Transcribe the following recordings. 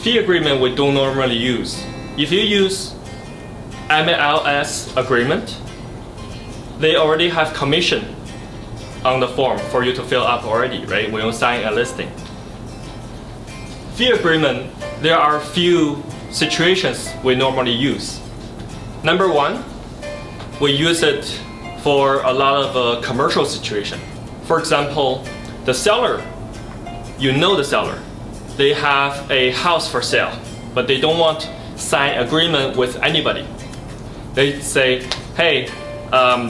fee agreement we don't normally use. If you use MLS agreement, they already have commission on the form for you to fill up already, right? When you sign a listing. Fee agreement, there are few situations we normally use. Number one, we use it for a lot of commercial situation. For example, the seller, you know the seller, they have a house for sale, but they don't want to sign agreement with anybody. They say, hey,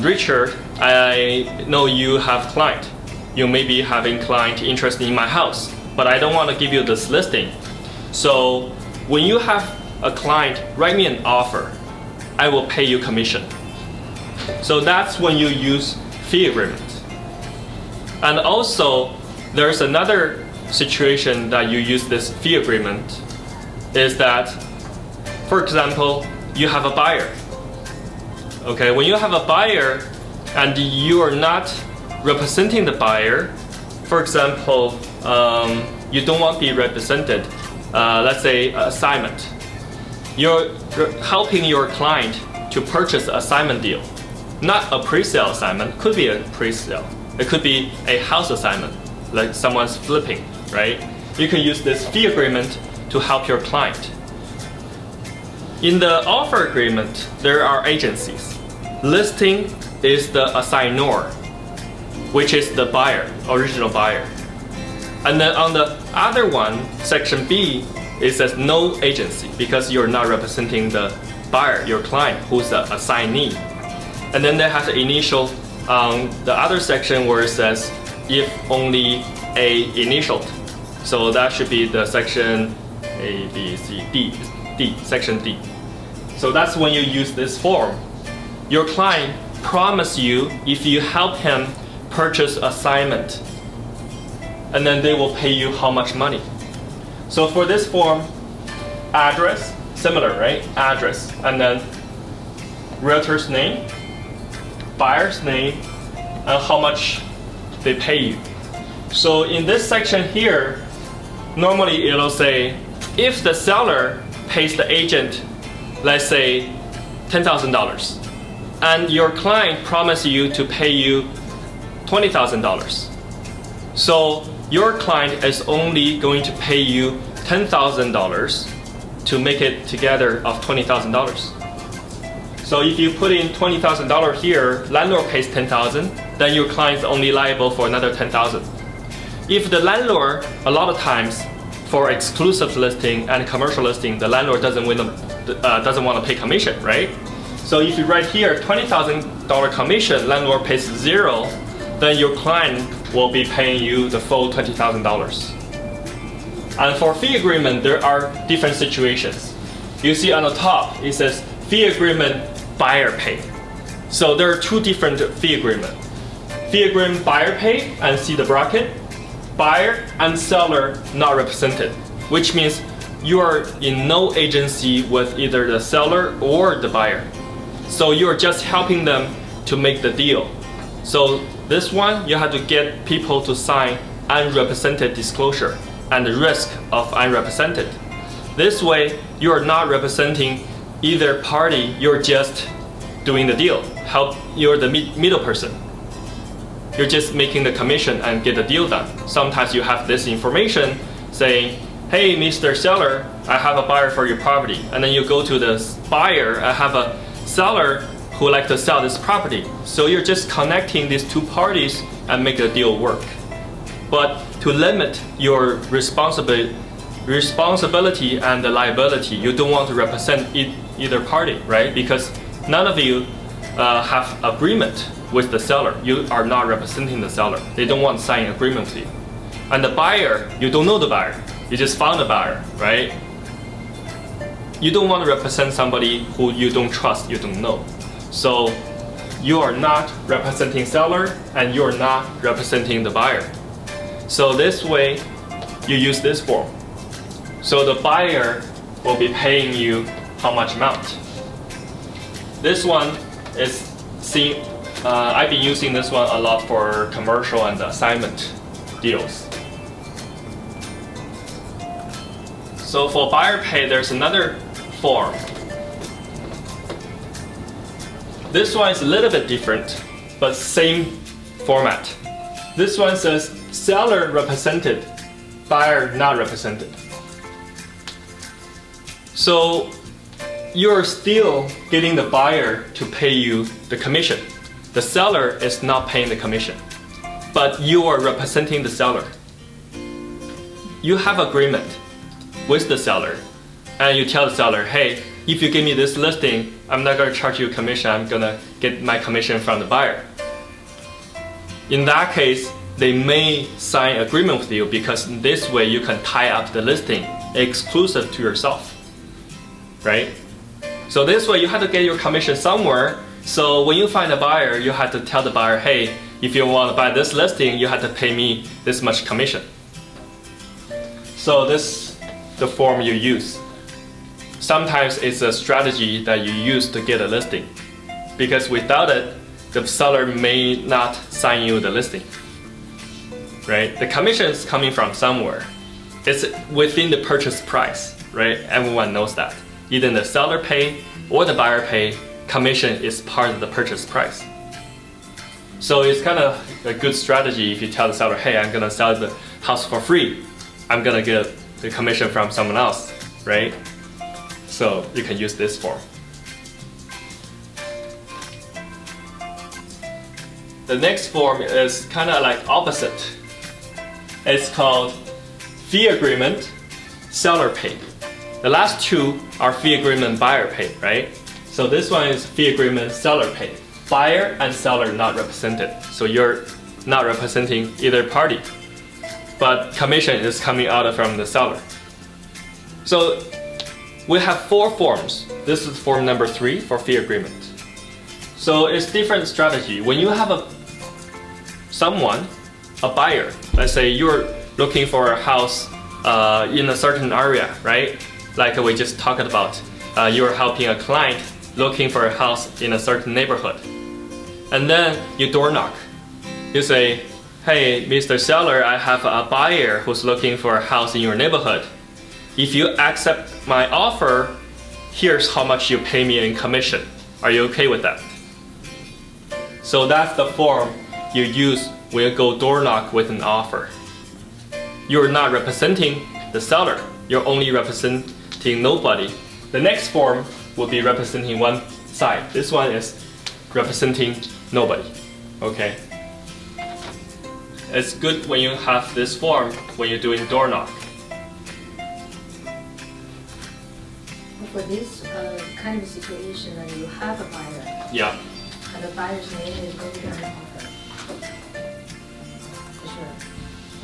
Richard, I know you have client. You may be having client interested in my house, but I don't want to give you this listing. So when you have a client write me an offer, I will pay you commission. So that's when you use fee agreement. And also, there's another situation that you use this fee agreement is that, for example, you have a buyer. Okay, when you have a buyer and you are not representing the buyer, for example, you don't want to be represented, let's say assignment. You're helping your client to purchase an assignment deal. Not a pre-sale assignment, could be a pre-sale. It could be a house assignment, like someone's flipping, right? You can use this fee agreement to help your client. In the offer agreement, there are agencies. Listing is the assignor, which is the buyer, original buyer. And then on the other one, section B, it says no agency because you're not representing the buyer, your client, who's the assignee. And then they have the initial on the other section where it says if only A initialed. So that should be the section A, B, C, D, section D. So that's when you use this form. Your client promise you if you help him purchase assignment, and then they will pay you how much money. So for this form, address, similar, right? Address, and then realtor's name, buyer's name, and how much they pay you. So in this section here, normally it'll say if the seller pays the agent, let's say $10,000, and your client promises you to pay you $20,000. So your client is only going to pay you $10,000 to make it together of $20,000. So if you put in $20,000 here, landlord pays $10,000, then your client is only liable for another $10,000. If the landlord, a lot of times, for exclusive listing and commercial listing, the landlord doesn't want to pay commission, right? So if you write here $20,000 commission, landlord pays zero, then your client will be paying you the full $20,000. And for fee agreement, there are different situations. You see on the top, it says fee agreement buyer pay. So there are two different fee agreement. Fee agreement buyer pay, and see the bracket, buyer and seller not represented, which means you are in no agency with either the seller or the buyer. So you're just helping them to make the deal. So this one, you have to get people to sign unrepresented disclosure and the risk of unrepresented. This way, you are not representing either party, you're just doing the deal. You're the middle person. You're just making the commission and get the deal done. Sometimes you have this information saying, hey, Mr. Seller, I have a buyer for your property. And then you go to the buyer, I have a seller who would like to sell this property. So you're just connecting these two parties and make the deal work. But to limit your responsibility and the liability, you don't want to represent either party, right? Because none of you have agreement with the seller. You are not representing the seller. They don't want to sign an agreement with you. And the buyer, you don't know the buyer. You just found the buyer, right? You don't want to represent somebody who you don't trust, you don't know. So you are not representing seller and you're not representing the buyer. So this way, you use this form. So the buyer will be paying you how much amount. This one is I've been using this one a lot for commercial and assignment deals. So for buyer pay, there's another form. This one is a little bit different, but same format. This one says seller represented, buyer not represented. So you're still getting the buyer to pay you the commission. The seller is not paying the commission, but you are representing the seller. You have agreement with the seller, and you tell the seller, hey, if you give me this listing, I'm not going to charge you a commission, I'm going to get my commission from the buyer. In that case, they may sign agreement with you because in this way you can tie up the listing exclusive to yourself, right? So this way you have to get your commission somewhere. So when you find a buyer, you have to tell the buyer, hey, if you want to buy this listing, you have to pay me this much commission. So this is the form you use. Sometimes it's a strategy that you use to get a listing, because without it, the seller may not sign you the listing, right? The commission is coming from somewhere. It's within the purchase price, right? Everyone knows that. Either the seller pay or the buyer pay, commission is part of the purchase price. So it's kind of a good strategy if you tell the seller, hey, I'm gonna sell the house for free. I'm gonna get the commission from someone else, right? So you can use this form. The next form is kind of like opposite. It's called fee agreement, seller pay. The last two are fee agreement, buyer pay, right? So this one is fee agreement, seller pay. Buyer and seller not represented. So you're not representing either party, but commission is coming out from the seller. So we have 4 forms. This is form number 3 for fee agreement. So it's different strategy. When you have a buyer, let's say you're looking for a house in a certain area, right? Like we just talked about, you're helping a client looking for a house in a certain neighborhood. And then you door knock. You say, hey, Mr. Seller, I have a buyer who's looking for a house in your neighborhood. If you accept my offer, here's how much you pay me in commission. Are you okay with that? So that's the form you use when you go door knock with an offer. You're not representing the seller. You're only representing nobody. The next form will be representing one side. This one is representing nobody. Okay? It's good when you have this form when you're doing door knock. For this kind of situation, you have a buyer. Yeah. And the buyer's name is going to be on the offer.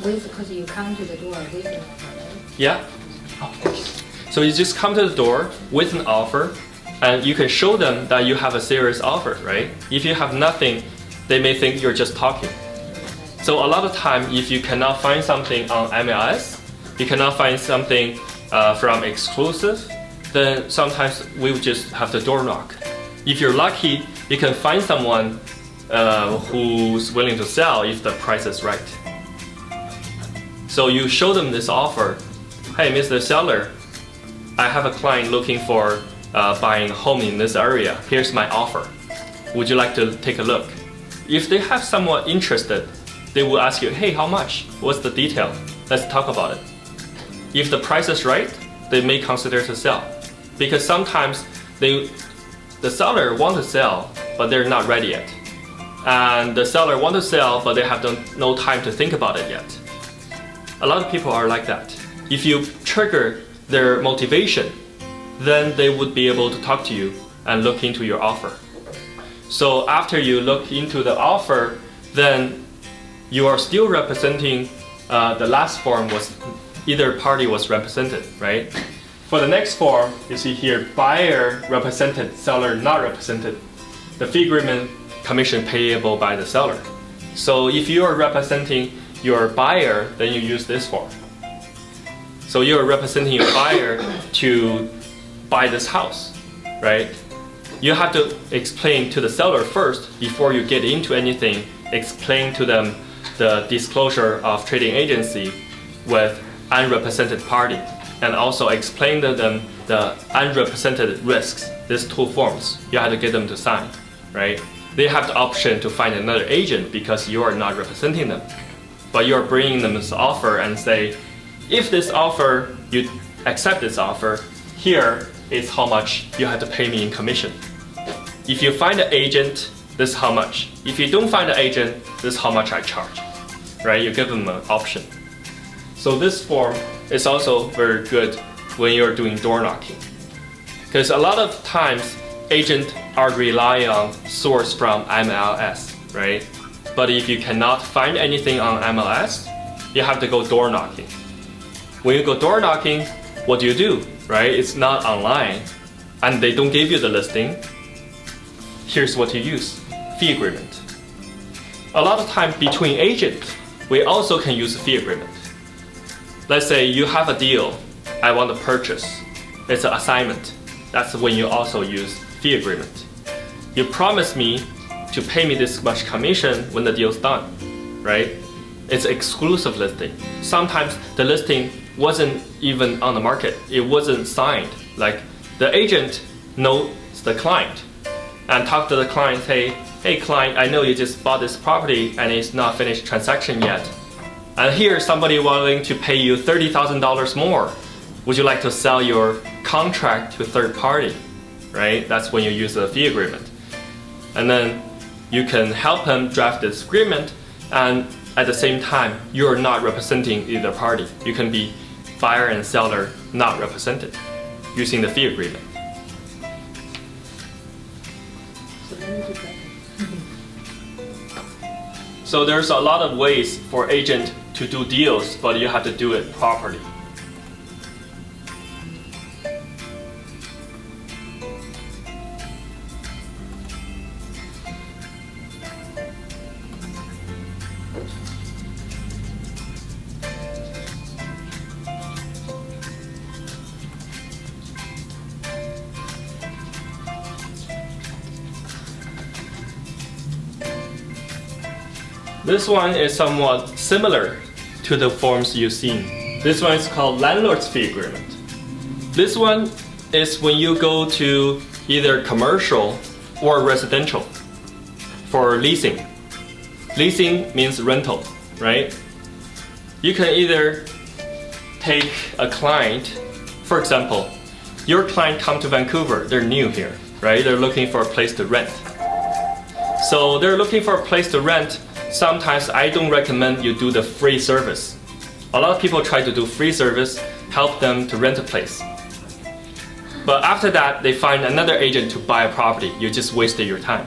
Sure. Because you come to the door with an offer, right? Yeah, of course. So you just come to the door with an offer, and you can show them that you have a serious offer, right? If you have nothing, they may think you're just talking. So a lot of time, if you cannot find something on MLS, you cannot find something from exclusive, then sometimes we would just have to door knock. If you're lucky, you can find someone who's willing to sell if the price is right. So you show them this offer. Hey, Mr. Seller, I have a client looking for buying a home in this area. Here's my offer. Would you like to take a look? If they have someone interested, they will ask you, hey, how much? What's the detail? Let's talk about it. If the price is right, they may consider to sell. Because sometimes the seller wants to sell, but they're not ready yet. And the seller wants to sell, but they have no time to think about it yet. A lot of people are like that. If you trigger their motivation, then they would be able to talk to you and look into your offer. So after you look into the offer, then you are still representing the last form was either party was represented, right? For the next form, you see here, buyer represented, seller not represented. The fee agreement commission payable by the seller. So if you are representing your buyer, then you use this form. So you are representing your buyer to buy this house, right? You have to explain to the seller first before you get into anything. Explain to them the disclosure of trading agency with unrepresented party, and also explain to them the unrepresented risks. These two forms, you have to get them to sign, right? They have the option to find another agent because you are not representing them. But you're bringing them this offer and say, if this offer, you accept this offer, here is how much you have to pay me in commission. If you find an agent, this is how much. If you don't find an agent, this is how much I charge, right? You give them an option. So this form is also very good when you're doing door knocking. Because a lot of times, agents are relying on source from MLS, right? But if you cannot find anything on MLS, you have to go door knocking. When you go door knocking, what do, right? It's not online, and they don't give you the listing. Here's what you use, fee agreement. A lot of time between agents, we also can use a fee agreement. Let's say you have a deal, I want to purchase. It's an assignment. That's when you also use fee agreement. You promise me to pay me this much commission when the deal's done, right? It's exclusive listing. Sometimes the listing wasn't even on the market. It wasn't signed. Like the agent knows the client and talk to the client, say, hey client, I know you just bought this property and it's not finished transaction yet. And here's somebody willing to pay you $30,000 more. Would you like to sell your contract to a third party, right? That's when you use a fee agreement. And then you can help them draft this agreement, and at the same time, you're not representing either party. You can be buyer and seller not represented using the fee agreement. So there's a lot of ways for agent to do deals, but you have to do it properly. This one is somewhat similar to the forms you've seen. This one is called landlord's fee agreement. This one is when you go to either commercial or residential for leasing. Leasing means rental, right? You can either take a client, for example, your client come to Vancouver, they're new here, right? They're looking for a place to rent. So they're looking for a place to rent. Sometimes I don't recommend you do the free service. A lot of people try to do free service, help them to rent a place. But after that, they find another agent to buy a property. You just wasted your time.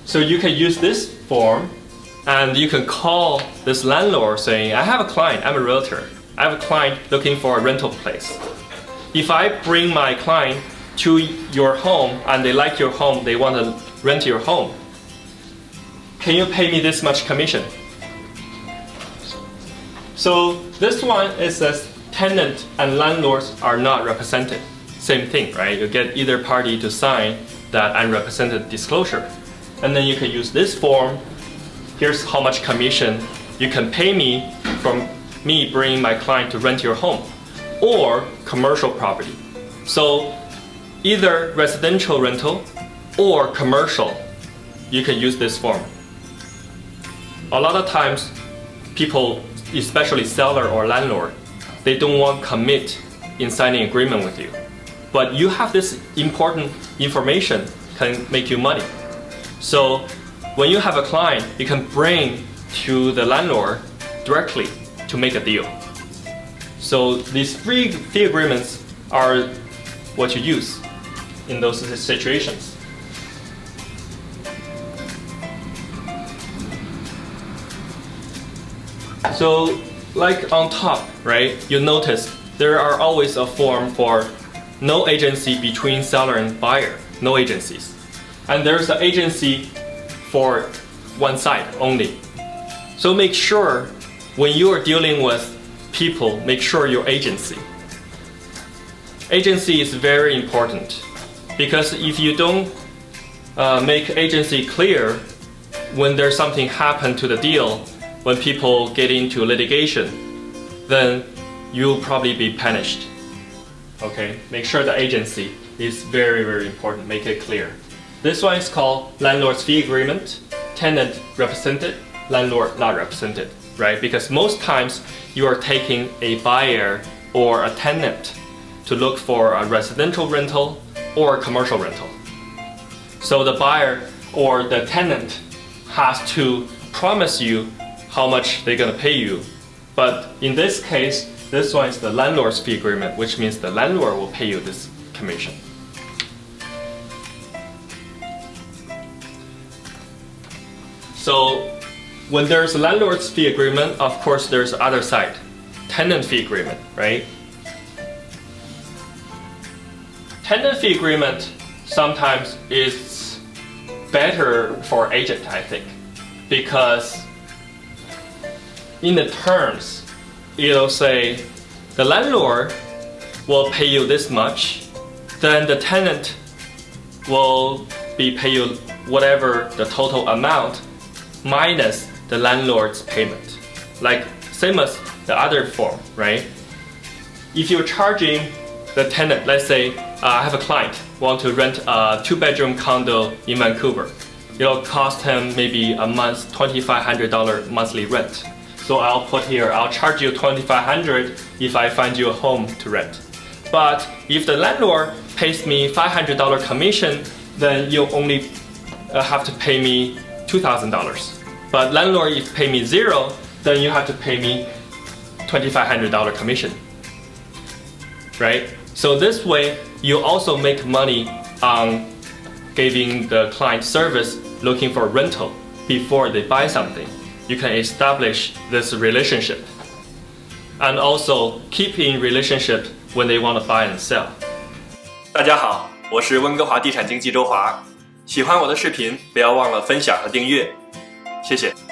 So you can use this form and you can call this landlord saying, I have a client, I'm a realtor. I have a client looking for a rental place. If I bring my client to your home and they like your home, they want to rent your home, can you pay me this much commission? So this one is says tenant and landlords are not represented. Same thing, right? You get either party to sign that unrepresented disclosure. And then you can use this form. Here's how much commission you can pay me from me bringing my client to rent your home, or commercial property. So either residential rental or commercial, you can use this form. A lot of times, people, especially seller or landlord, they don't want to commit in signing agreement with you. But you have this important information can make you money. So when you have a client, you can bring to the landlord directly to make a deal. So these free fee agreements are what you use in those situations. So like on top, right, you notice there are always a form for no agency between seller and buyer, no agencies. And there's an agency for one side only. So make sure when you are dealing with people, make sure your agency. Agency is very important because if you don't make agency clear when there's something happen to the deal, when people get into litigation, then you'll probably be punished. Okay, make sure the agency is very, very important, make it clear. This one is called landlord's fee agreement, tenant represented, landlord not represented, right? Because most times you are taking a buyer or a tenant to look for a residential rental or a commercial rental. So the buyer or the tenant has to promise you how much they're gonna pay you. But in this case, this one is the landlord's fee agreement, which means the landlord will pay you this commission. So when there's a landlord's fee agreement, of course there's the other side, tenant fee agreement, right? Tenant fee agreement sometimes is better for agent, I think, because in the terms, it'll say the landlord will pay you this much, then the tenant will pay you whatever the total amount minus the landlord's payment. Like same as the other form, right? If you're charging the tenant, let's say I have a client want to rent a 2-bedroom condo in Vancouver. It'll cost him maybe a month $2,500 monthly rent. So I'll put here, I'll charge you $2,500 if I find you a home to rent. But if the landlord pays me $500 commission, then you only have to pay me $2,000. But landlord, if pay me $0, then you have to pay me $2,500 commission, right? So this way, you also make money on giving the client service looking for rental before they buy something. You can establish this relationship and also keep in relationship when they want to buy and sell. 大家好，我是温哥华地产经纪周华。喜欢我的视频，不要忘了分享和订阅，谢谢。